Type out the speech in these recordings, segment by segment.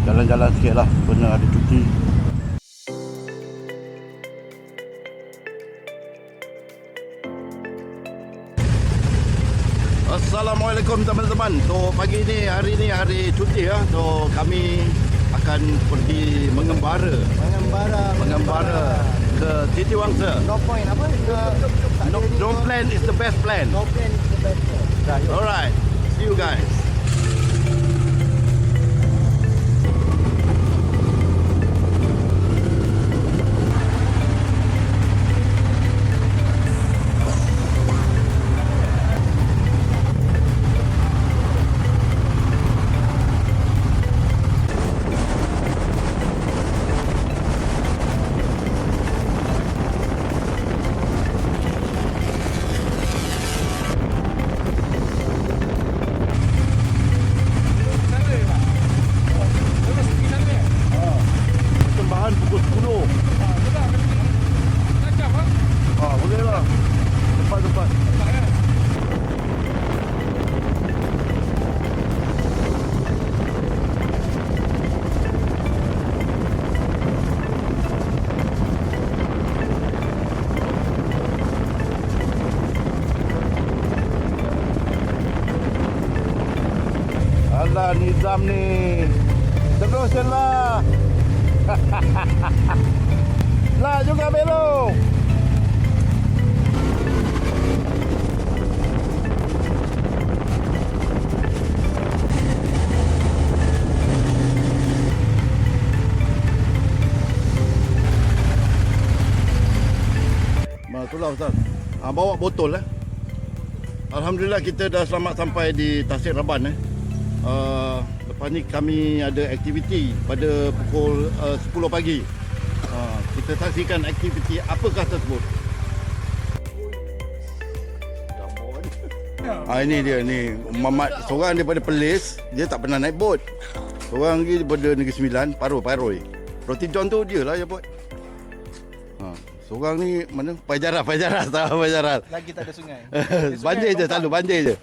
jalan-jalan sikit lah, benar ada cuti. Assalamualaikum teman-teman. So hari ni hari cuti ya. So kami akan pergi mengembara ke Siti Wangsa. No point apa? No plan is the best plan. No plan is the best plan. Alright, see you guys. Pukul 10. Boleh lah. Tempat. Alah, Nizam ni. Terus je lah. Lah juga belok. Itulah Ustaz. Bawa botol Alhamdulillah kita dah selamat sampai di Tasik Raban lepas ni kami ada aktiviti pada pukul 10 pagi. Kita saksikan aktiviti apakah tersebut. Ini dia ni Muhammad, seorang daripada Perlis, dia tak pernah naik bot. Seorang lagi daripada Negeri Sembilan, Paroi. Roti John tu dia lah yang buat. Seorang ni mana? Pajarat. Lagi tak ada sungai. Banjir je, selalu banjir je.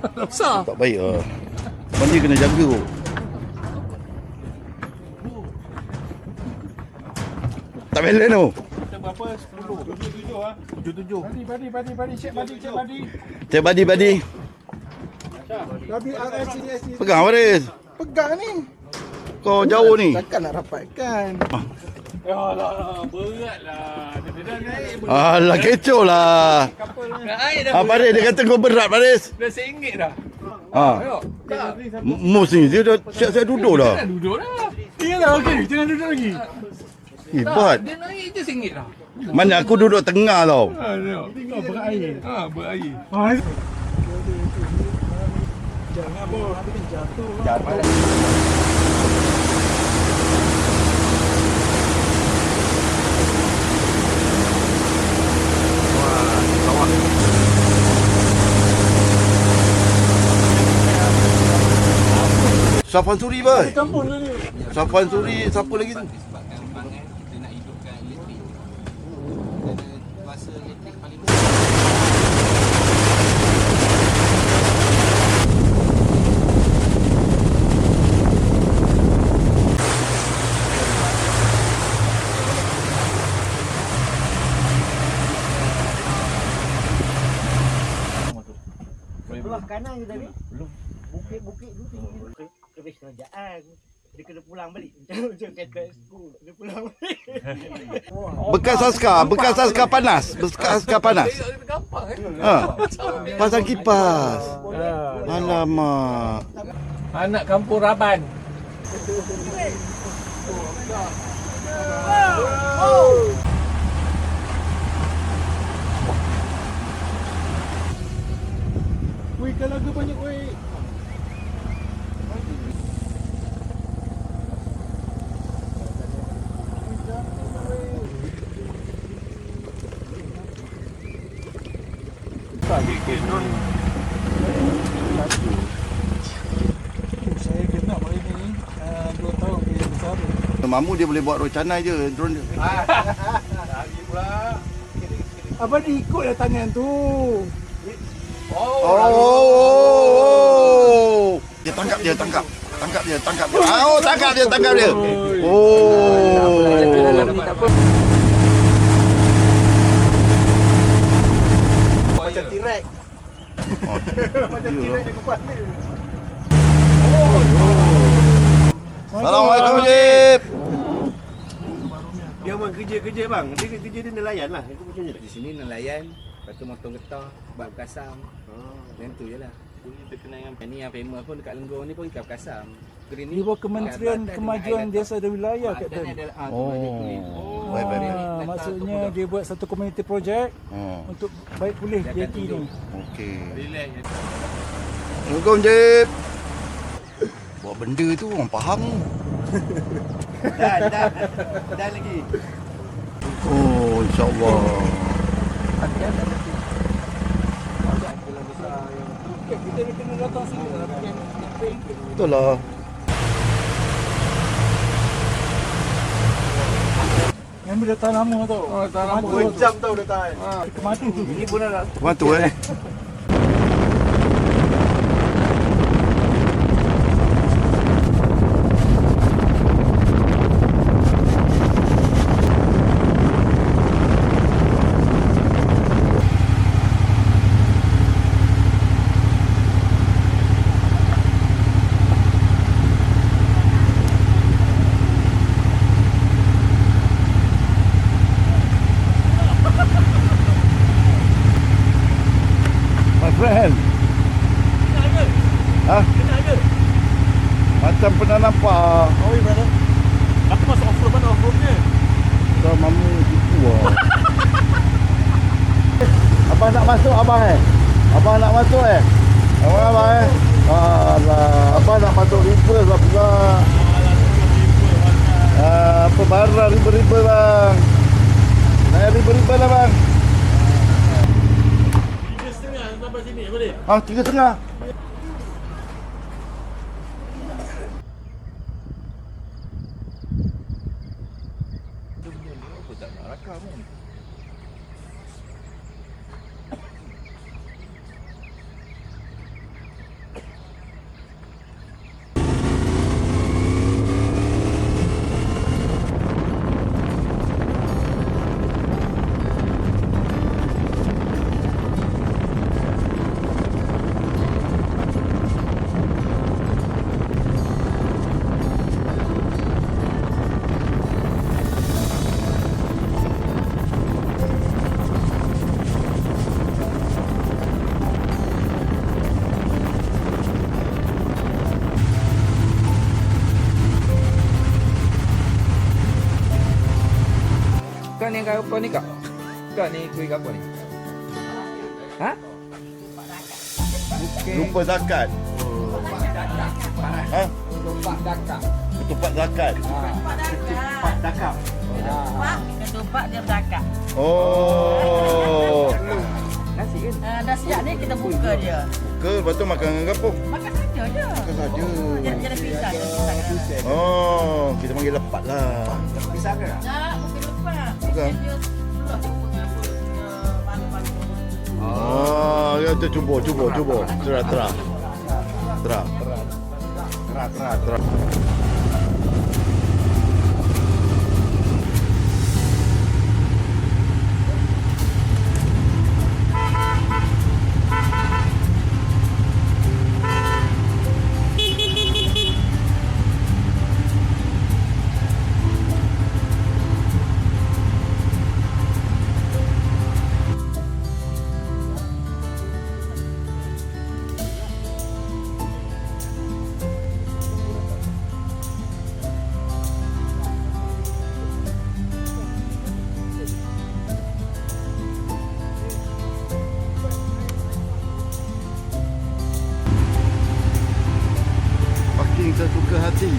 Besar. Tak baik banjir kena jaga. Tak bela tu. Kita berapa? 10. 77. Badi. Cik Badi. Badi RS sini. Pegang Faris. Pegang ni. Kau jauh ni. Takkan nak rapatkan. Alah, beratlah. Dia dah naik. Alah, kecoh lah. Naik dah. Faris, dia kata kau berat, Faris. Dah RM1 dah. Ha. Tak. Mus ni, dia dah siap saya duduk dah. Jangan duduk dah. Tinggallah, okey. Jangan duduk lagi. Hebat. Dia naik je RM1 dah. Mana aku duduk tengah tau. Tengok berair. Berair. Jangan bos. Jatuh. Safwan Suri, boy. Kampung ni. Safwan Suri, siapa lagi tu? Belah kanan je tadi. Belum. Bukit tu tinggi. Kes kerajaan. Dia kena pulang balik. Macam kata school. Dia pulang balik. Bekas askar panas. Pasang kipas. Alamak. Anak kampung Raban. Weh, kalau lagu banyak weh. Saya kena hari ni 2 tahun dia besar. Mamu dia boleh buat rocanai je drone dia. Lagi pula. Apa diikutlah tangan tu. Oh. Dia tangkap. Tangkap dia. Oh, tangkap dia. Oh. Macam T-Rex. Macam T-Rex dia kupas ni. Assalamualaikum, Jip. Dia memang kerja bang. Dia kerja dia nelayan lah. Itu macam ni. Di sini nelayan, lepas tu motong getah, buat kasam. Yang tu je lah. Kita kena yang ni yang famous pun dekat Lenggong ni pun ikan kasam. Di bawah Kementerian Kemajuan Desa dan Wilayah, Kapten. Maksudnya dia buat satu community project untuk baik pulih jeti ni. Okey. Assalamualaikum, Jip. Buat benda tu orang faham. Dan lagi. Oh, insya-Allah. Kita kena datang sini lah. Betul lah. Yang ni dah tahan lama tau. tahan lama. 2 jam tau dia tahan. Kematu. Ini pun dah Bantu my friend. Macam pernah nampak. Oh, ya brother. Aku masuk off-road mana off-roadnya? Kau mamu itu lah. Abang nak masuk abang Abang nak masuk Abang Alah, abang nak masuk river lah pula. Apa barang river bang. Naik river lah bang. 3.5 sampai sini apa dia? 3.5. Aku tak nak rakam pun. Kau ni kau ni kak? Kau ni kuih apa ni? Ha? Lupa zakat. Ha? Ketupat dakak. Ketupat zakat. Cepat dakap. Ketupat dia berdakat. Oh. Nasi kan? Dah siap ni kita buka dia. Ke lepas tu makan dengan apa? Makan saja je. Makan saja. Jangan pisah. Oh, kita panggil lepat lah. Pisang ke? Tak, bukan lepas. Bukan. Dia malu-malu. Oh, ya tu cuba. Terah. Parking sesuka hati.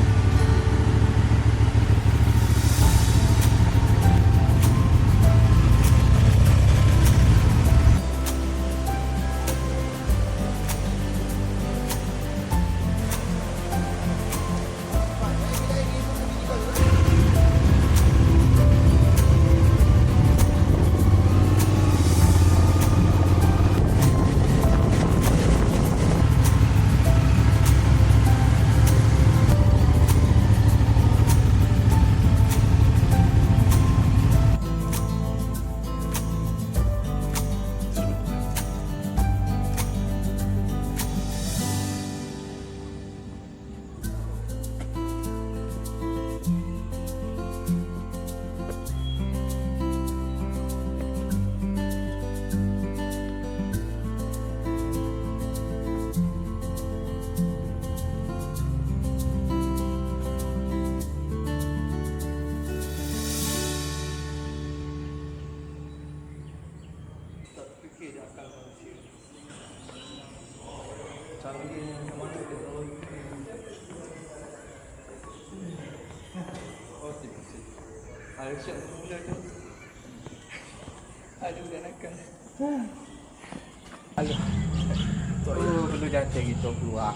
Syok mula tu. Aduh dah nakal. Aduh. Perlu jantan kita keluar.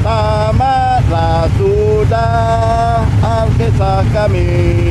Tamatlah sudah kisah kami.